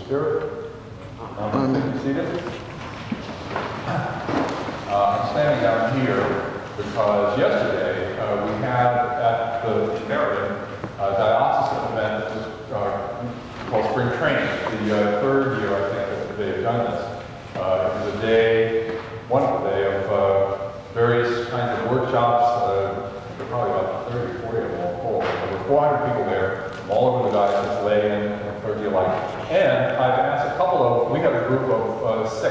Spirit. Seated. I'm standing down here because yesterday we had at the American diocesan event that was called Spring Training. The third year, I think, that they've done this. It was a day, wonderful day of various kinds of workshops. There were probably about 30 or 40 of them all full. There were 400 people there from all over the diocese, lay in and clergy alike. And I've asked a couple of, we had a group of 6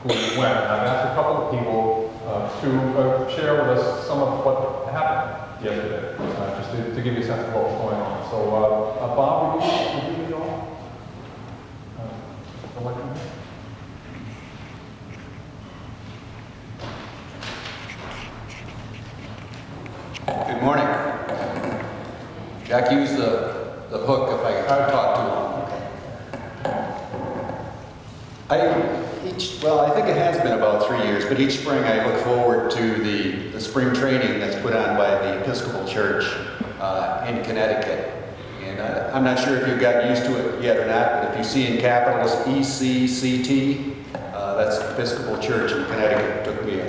who went. I've asked a couple of people to share with us some of what happened yesterday, just to give you a sense of what was going on. So, Bob, would you lead on? Good morning. Jack, use the hook if I talk too long. I think it has been about 3 years, but each spring I look forward to the spring training that's put on by the Episcopal Church in Connecticut. And I'm not sure if you've gotten used to it yet or not, but if you see in capitals ECCT, that's Episcopal Church in Connecticut. It took me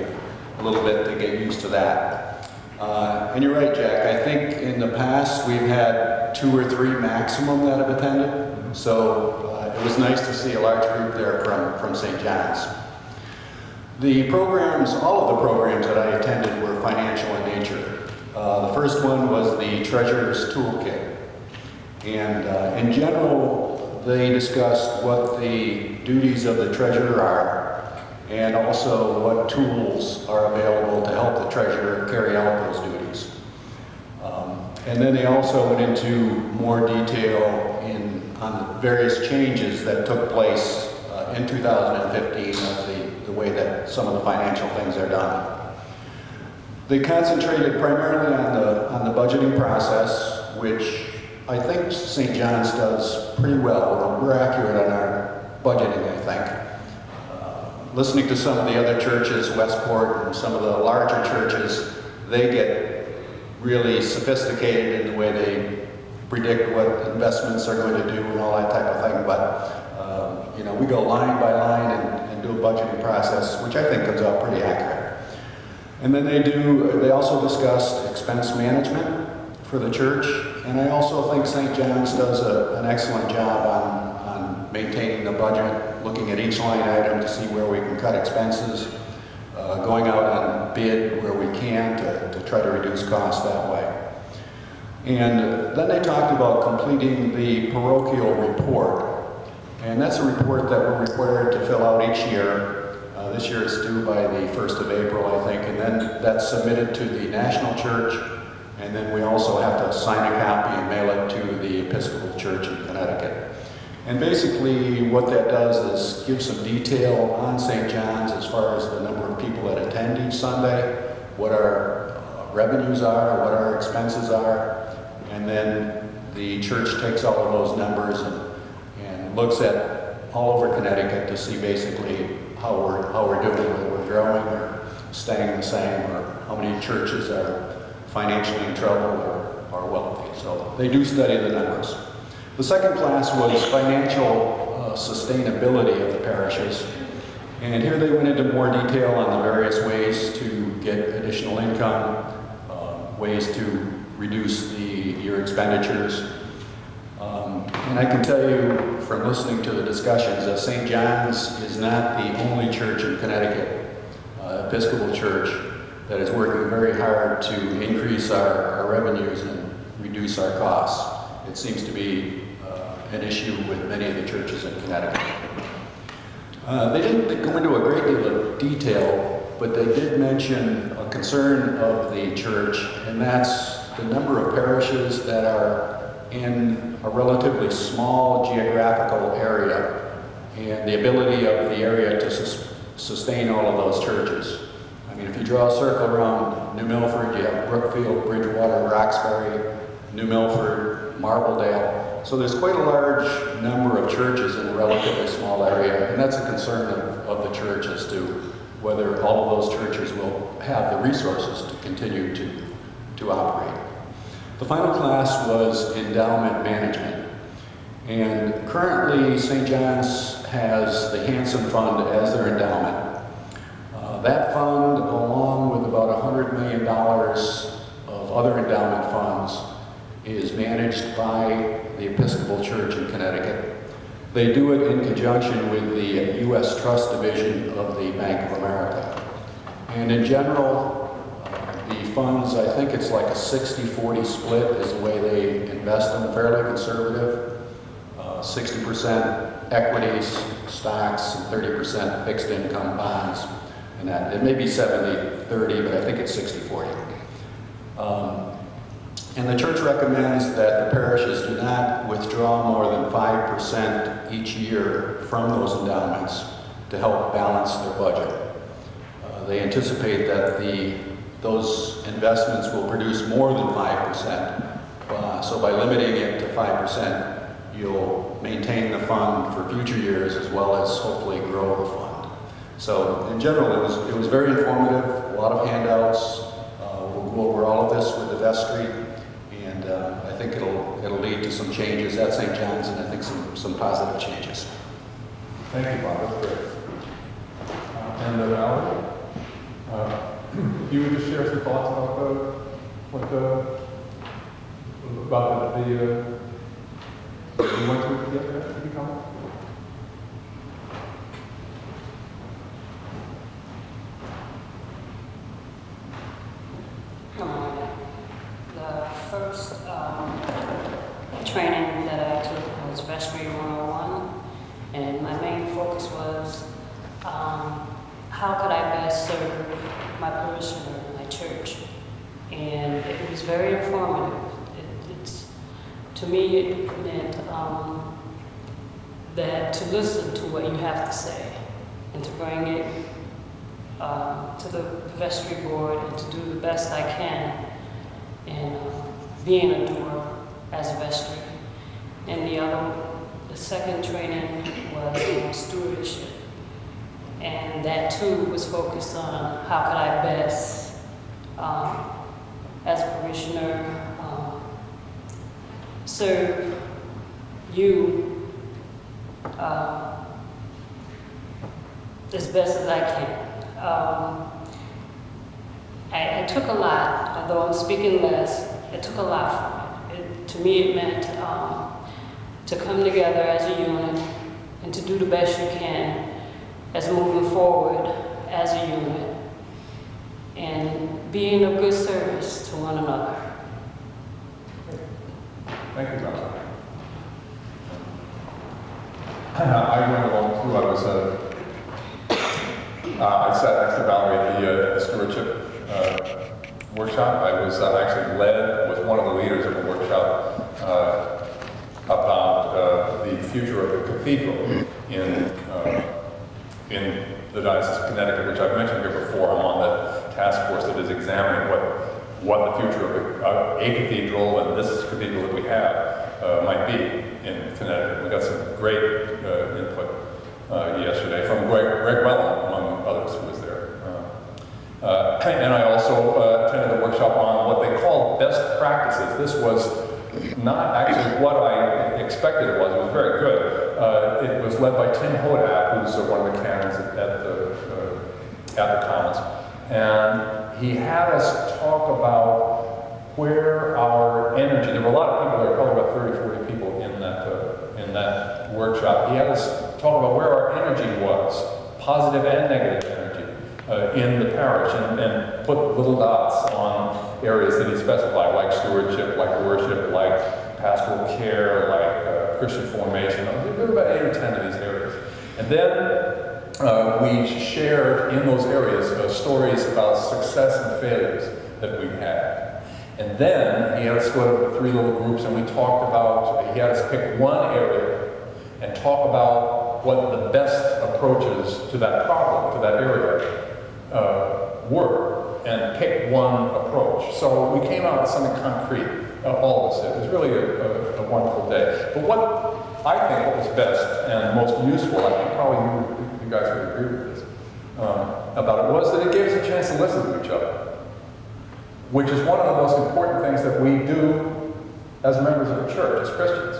a little bit to get used to that. And you're right, Jack. I think in the past we've had 2 or 3 maximum that have attended. So it was nice to see a large group there from St. John's. The programs, all of the programs that I attended were financial in nature. The first one was the Treasurer's Toolkit. And in general, they discussed what the duties of the treasurer are and also what tools are available to help the treasurer carry out those duties. And then they also went into more detail on the various changes that took place in 2015 of the way that some of the financial things are done. They concentrated primarily on the budgeting process, which I think St. John's does pretty well. We're accurate on our budgeting, I think. Listening to some of the other churches, Westport and some of the larger churches, they get really sophisticated in the way they predict what investments are going to do and all that type of thing. But we go line by line and do a budgeting process, which I think comes out pretty accurate. And then they also discussed expense management for the church. And I also think St. John's does an excellent job on maintaining the budget, looking at each line item to see where we can cut expenses, going out on bid where we can to try to reduce costs that way. And then they talked about completing the parochial report. And that's a report that we're required to fill out each year. This year it's due by the 1st of April, I think. And then that's submitted to the national church. And then we also have to sign a copy and mail it to the Episcopal Church in Connecticut. And basically what that does is give some detail on St. John's as far as the number of people that attend each Sunday, what our revenues are, what our expenses are. And then the church takes all of those numbers and looks at all over Connecticut to see basically how we're doing, whether we're growing or staying the same, or how many churches are financially in trouble or wealthy. So they do study the numbers. The second class was financial sustainability of the parishes. And here they went into more detail on the various ways to get additional income, ways to reduce your expenditures. And I can tell you from listening to the discussions that St. John's is not the only church in Connecticut, Episcopal Church, that is working very hard to increase our revenues and reduce our costs. It seems to be an issue with many of the churches in Connecticut. They didn't go into a great deal of detail, but they did mention a concern of the church, and that's the number of parishes that are in a relatively small geographical area and the ability of the area to sustain all of those churches. I mean, if you draw a circle around New Milford, you have Brookfield, Bridgewater, Roxbury, New Milford, Marbledale. So there's quite a large number of churches in a relatively small area, and that's a concern of the church as to whether all of those churches will have the resources to continue to operate. The final class was endowment management. And currently, St. John's has the Hanson Fund as their endowment. That fund, along with about $100 million of other endowment funds, is managed by the Episcopal Church in Connecticut. They do it in conjunction with the U.S. Trust Division of the Bank of America. And in general, the funds, I think it's like a 60-40 split is the way they invest them, fairly conservative. 60% equities, stocks, and 30% fixed income bonds. And that, it may be 70-30, but I think it's 60-40. And the church recommends that the parishes do not withdraw more than 5% each year from those endowments to help balance their budget. They anticipate that those investments will produce more than 5%. So by limiting it to 5%, you'll maintain the fund for future years as well as hopefully grow the fund. So in general, it was very informative, a lot of handouts. We'll go over all of this with the vestry, and I think it'll lead to some changes at St. John's, and I think some positive changes. Thank you, Bob. That's great. And Valerie, you would just share some thoughts about the you want to get there? Did you come? The first training that I took was Vestry 101, and my main focus was how could I best serve my parishioner, my church, and it was very informative. To me, it meant that to listen to what you have to say and to bring it to the vestry board and to do the best I can in being a doer as a vestry. And the second training was stewardship. And that too was focused on how could I best, as a parishioner, serve you as best as I can. I took a lot, although I'm speaking less, I took a lot from it. To me, it meant to come together as a unit and to do the best you can as moving forward as a unit and being of good service to one another. Thank you, Valerie. I went along too. I sat next to Valerie at the stewardship workshop. I was actually was one of the leaders of the workshop about the future of the cathedral in the Diocese of Connecticut, which I've mentioned here before. I'm on the task force that is examining what the future of a cathedral and this cathedral that we have might be in Connecticut. We got some great input yesterday from Greg Wellen, among others, who was there. And I also attended a workshop on what they call best practices. This was not actually what I expected it was. It was very good. It was led by Tim Hodapp, who's one of the canons at the Commons. And he had us talk about where our energy, there were a lot of people there, probably about 30, 40 people in that workshop. He had us talk about where our energy was, positive and negative energy, in the parish, and put little dots on areas that he specified, like stewardship, like worship, like pastoral care, like Christian formation. There were about 8 or 10 of these areas. And then we shared in those areas stories about success and failures that we had. And then he had us split up into 3 little groups, and we talked about, he had us pick one area and talk about what the best approaches to that problem, to that area, were, and pick one approach. So we came out with something concrete, all of us did. It was really a wonderful day. But what I think what was best and most useful, I think probably you guys would agree with this, about it, was that it gave us a chance to listen to each other, which is one of the most important things that we do as members of the church, as Christians.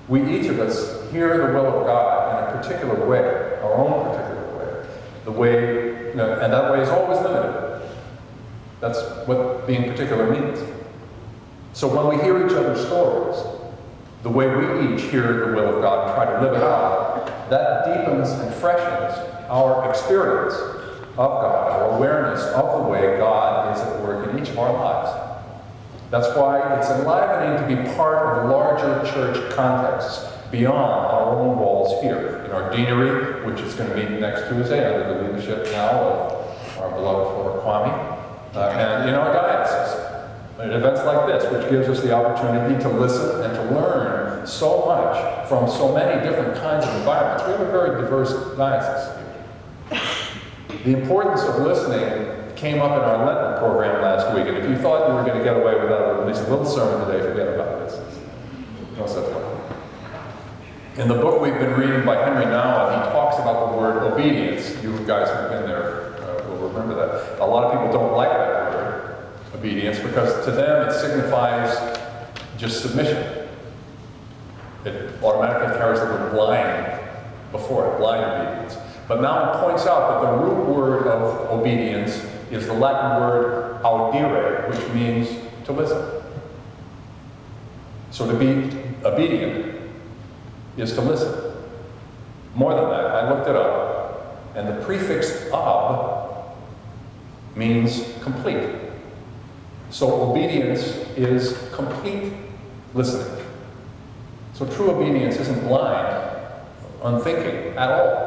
We, each of us, hear the will of God in a particular way, our own particular way. The way, and that way is always limited. That's what being particular means. So when we hear each other's stories, the way we each hear the will of God and try to live it out, that deepens and freshens our experience of God, our awareness of the way God is at work in each of our lives. That's why it's enlivening to be part of a larger church context beyond our own walls here, in our deanery, which is going to meet next Tuesday under the leadership now of our beloved Father Kwame, and in our diocese. At events like this, which gives us the opportunity to listen and to learn so much from so many different kinds of environments. We have a very diverse diocese here. The importance of listening came up in our Lenten program last week, and if you thought you were going to get away without at least a little sermon today, forget about this. No such thing. In the book we've been reading by Henry Nouwen, he talks about the word obedience. You guys who've been there will remember that. A lot of people don't like that word, obedience, because to them it signifies just submission. It automatically carries the word blind before it, blind obedience. But now it points out that the root word of obedience is the Latin word audire, which means to listen. So to be obedient is to listen. More than that, I looked it up, and the prefix ob means complete. So obedience is complete listening. So true obedience isn't blind, unthinking at all.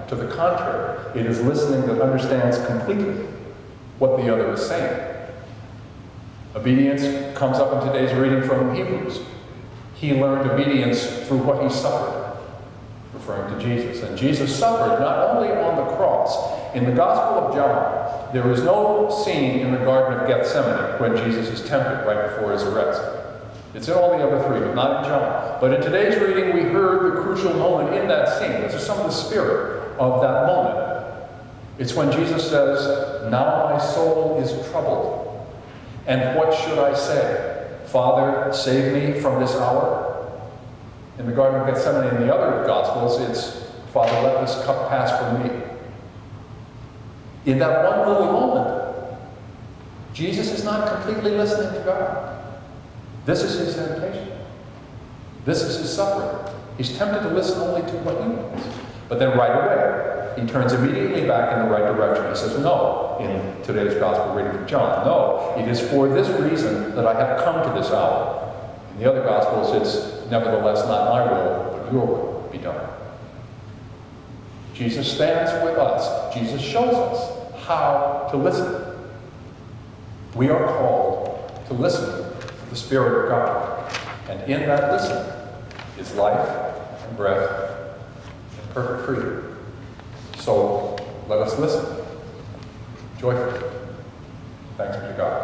To the contrary, it is listening that understands completely what the other is saying. Obedience comes up in today's reading from Hebrews. He learned obedience through what he suffered, referring to Jesus. And Jesus suffered not only on the cross. In the Gospel of John, there is no scene in the Garden of Gethsemane when Jesus is tempted right before his arrest. It's in all the other three, but not in John. But in today's reading, we heard the crucial moment in that scene. This is some of the spirit of that moment. It's when Jesus says, "Now my soul is troubled. And what should I say? Father, save me from this hour?" In the Garden of Gethsemane, in the other Gospels, it's, "Father, let this cup pass from me." In that one little moment, Jesus is not completely listening to God. This is his temptation. This is his suffering. He's tempted to listen only to what he wants. But then right away, he turns immediately back in the right direction. He says, "No," in today's Gospel reading from John, "No, it is for this reason that I have come to this hour." In the other Gospels, it's, "Nevertheless, not my will, but your will be done." Jesus stands with us. Jesus shows us how to listen. We are called to listen to the Spirit of God. And in that listening is life and breath and perfect freedom. So let us listen joyfully. Thanks be to God.